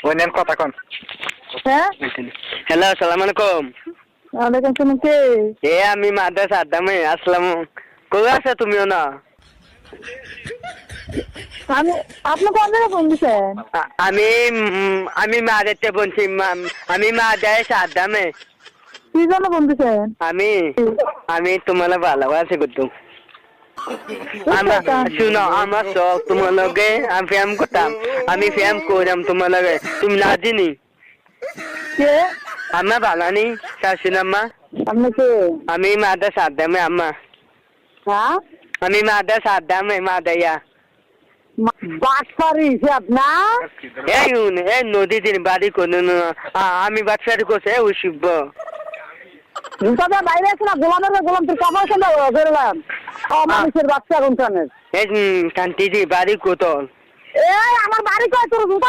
ওনেন কথা কোন হ্যাঁ হ্যালো আসসালামু আলাইকুম ওয়ালাইকুম আসসালাম কে আমি মাদ্রাসা আদামে আসলাম কই আছো তুমিও না আমি আপনি কোন জায়গায় ফোন দিছেন আমি আমি মাদেরতে বলছি আমি মাদ্রাসা আদামে কি জন্য ফোন দিছেন আমি আমি তোমার ভালোবাসি করতাম শুনো আমার শখ তোমার লগে আমি ফ্যাম করতাম আমি ফ্যাম করলাম তোমার লগে তুমি না চিনি কে আম্মা ভালো নি শাশুন আম্মা আপনি কে আমি মাদ্রাসা আদামে আম্মা হ্যাঁ আমি মাদ্রাসা আদামে মাদাইয়া বাটপারি সে আপনার এই নদী দিন বাড়ি কোনো আমি বাচ্চারি করছে ওই শিব তবে বাইরে আছে না গোলাম তোর কাপড় খেলে বেরোলাম মানুষের বাচ্চা কোনখানে এই কান্তি বাড়ি কোতল এই আমার বাড়ি কয় তোর জুতা